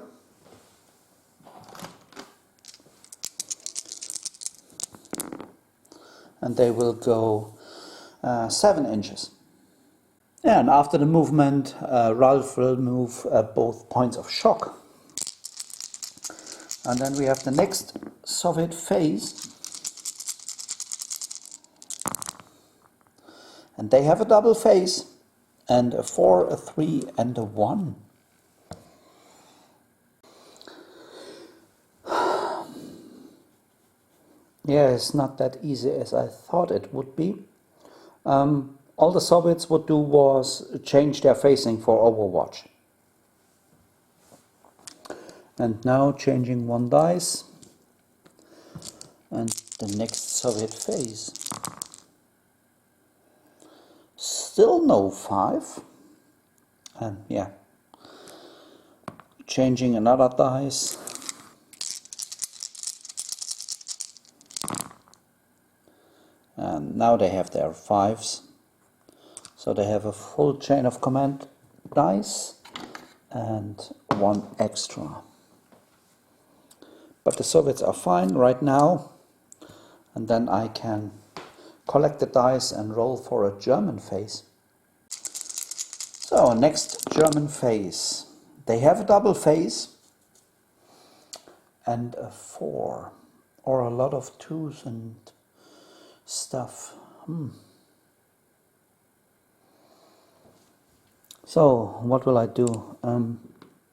And they will go 7 inches. And after the movement, Ralph will move both points of shock. And then we have the next Soviet phase. And they have a double phase, and a 4, a 3, and a 1. Yeah, it's not that easy as I thought it would be. All the Soviets would do was change their facing for Overwatch. And now changing 1 dice. And the next Soviet phase. Still no 5. And changing another dice. And now they have their 5s. So they have a full chain of command dice and 1 extra. But the Soviets are fine right now. And then I can collect the dice and roll for a German phase. So next German phase. They have a double phase and a 4, or a lot of 2s and stuff. So what will I do?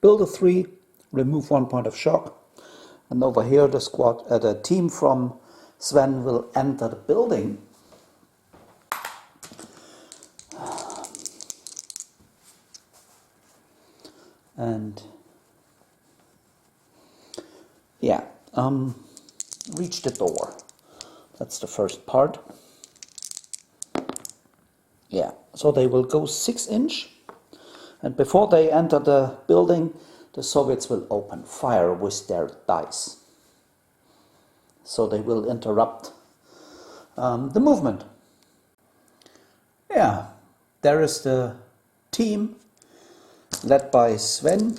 Build a 3, remove 1 point of shock, and over here the team from Sven will enter the building. And reach the door. That's the first part. So they will go 6 inch, and before they enter the building, the Soviets will open fire with their dice. So they will interrupt the movement. There is the team led by Sven,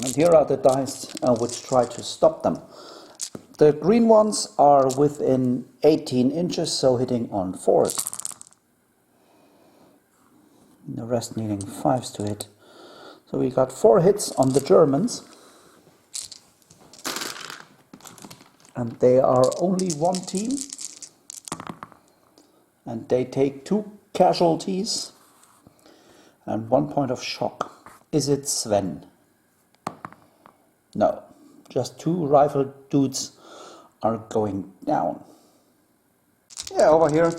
and here are the dice which try to stop them. The green ones are within 18 inches, so hitting on 4s. The rest needing 5s to hit. So we got 4 hits on the Germans. And they are only 1 team. And they take 2 casualties and 1 point of shock. Is it Sven? No, just two rifle dudes are going down. Yeah, over here,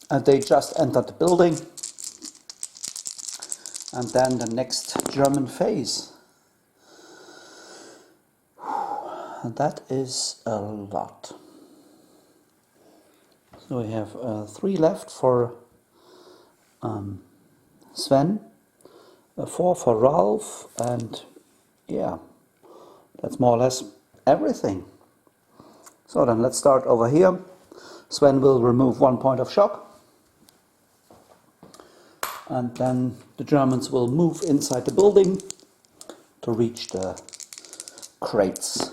and they just entered the building. And then the next German phase. And that is a lot. So we have 3 left for Sven, 4 for Ralph, and yeah, that's more or less everything. So then let's start over here. Sven will remove 1 point of shock. And then the Germans will move inside the building to reach the crates.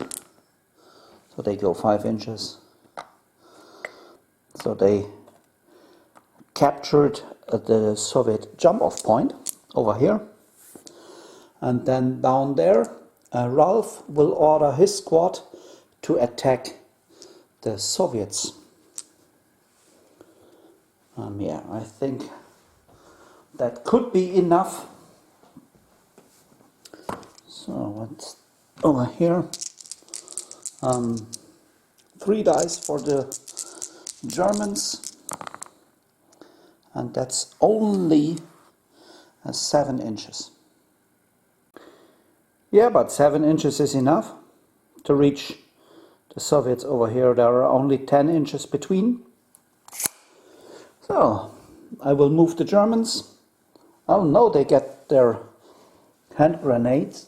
So they go 5 inches. So they captured the Soviet jump-off point over here. And then down there, Ralph will order his squad to attack the Soviets. Yeah, I think that could be enough. So what's over here? 3 dice for the Germans, and that's only 7 inches. Yeah, but 7 inches is enough to reach the Soviets over here. There are only 10 inches between. So I will move the Germans. Oh no, they get their hand grenades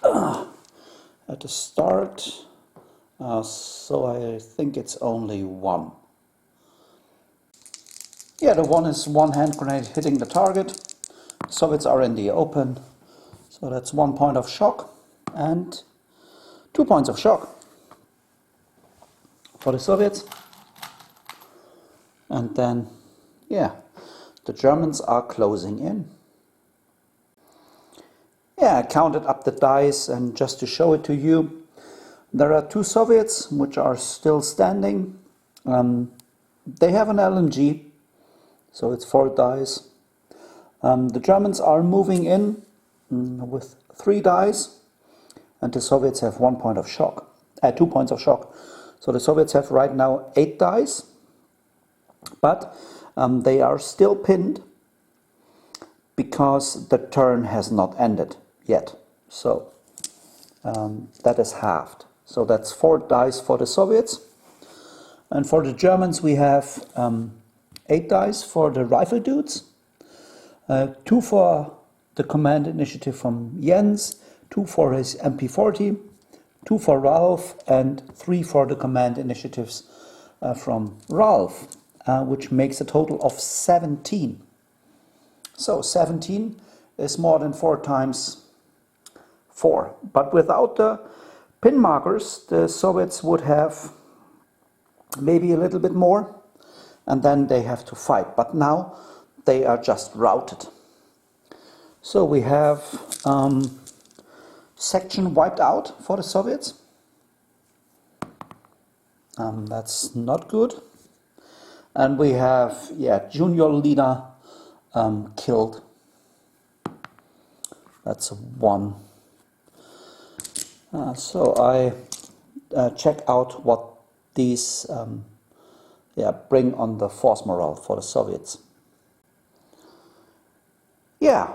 at the start. So I think it's only 1. Yeah, the one is 1 hand grenade hitting the target. Soviets are in the open. So that's 1 point of shock and 2 points of shock for the Soviets. And then, yeah, the Germans are closing in. Yeah, I counted up the dice, and just to show it to you, there are 2 Soviets which are still standing. They have an LMG, so it's 4 dice. The Germans are moving in with 3 dice, and the Soviets have 1 point of shock, 2 points of shock. So the Soviets have right now 8 dice, but they are still pinned because the turn has not ended yet. So that is halved. So that's 4 dice for the Soviets. And for the Germans we have 8 dice for the rifle dudes, 2 for the command initiative from Jens, 2 for his MP40, 2 for Ralph, and 3 for the command initiatives from Ralph, which makes a total of 17. So 17 is more than 4 times 4. But without the pin markers, the Soviets would have maybe a little bit more, and then they have to fight. But now they are just routed. So we have section wiped out for the Soviets. That's not good. And we have, yeah, junior leader killed. That's 1. So I check out what these bring on the force morale for the Soviets. Yeah,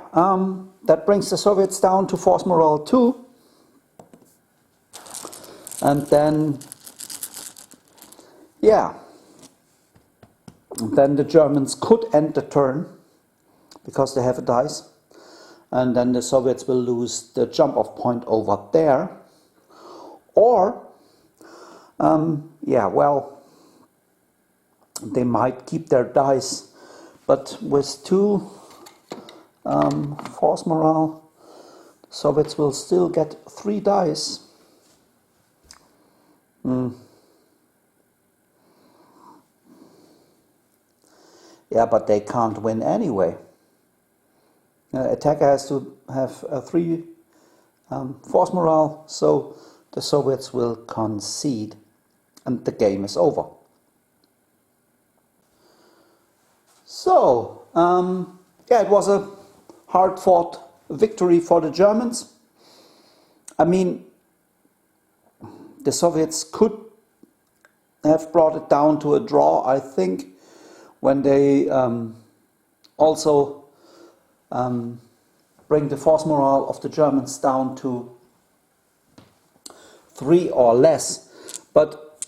that brings the Soviets down to force morale 2. And then, yeah, then the Germans could end the turn because they have a dice. And then the Soviets will lose the jump-off point over there. Or, they might keep their dice, but with 2 force morale, Soviets will still get 3 dice. Yeah, but they can't win anyway. Attacker has to have 3 force morale, so the Soviets will concede and the game is over. So, it was a hard-fought victory for the Germans. I mean, the Soviets could have brought it down to a draw, I think, when they also bring the force morale of the Germans down to 3 or less. But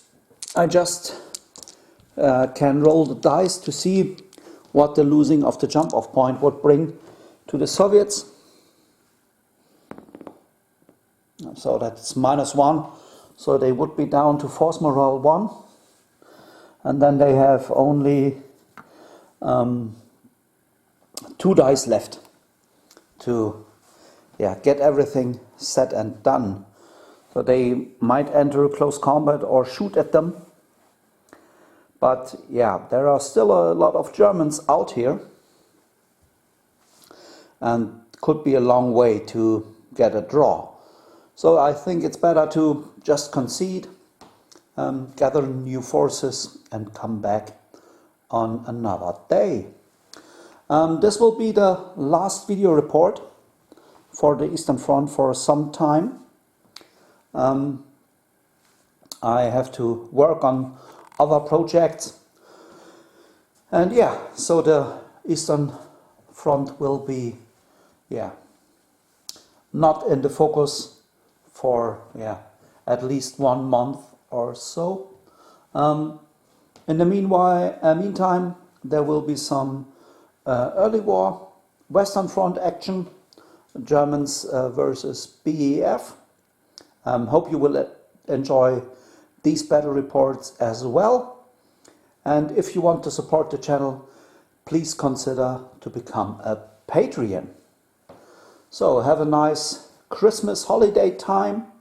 I just can roll the dice to see what the losing of the jump-off point would bring to the Soviets. So that's -1. So they would be down to force morale 1. And then they have only 2 dice left to get everything set and done. So they might enter close combat or shoot at them. But yeah, there are still a lot of Germans out here. And could be a long way to get a draw. So I think it's better to just concede, gather new forces and come back on another day. This will be the last video report for the Eastern Front for some time. I have to work on other projects. And yeah, so the Eastern Front will be not in the focus for at least 1 month or so. In the meantime, there will be some early war Western Front action, Germans versus BEF. Hope you will enjoy these battle reports as well. And if you want to support the channel, please consider to become a Patreon. So have a nice Christmas holiday time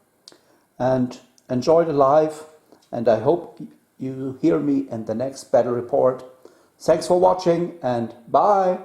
and enjoy the live, and I hope you hear me in the next battle report. Thanks for watching and bye!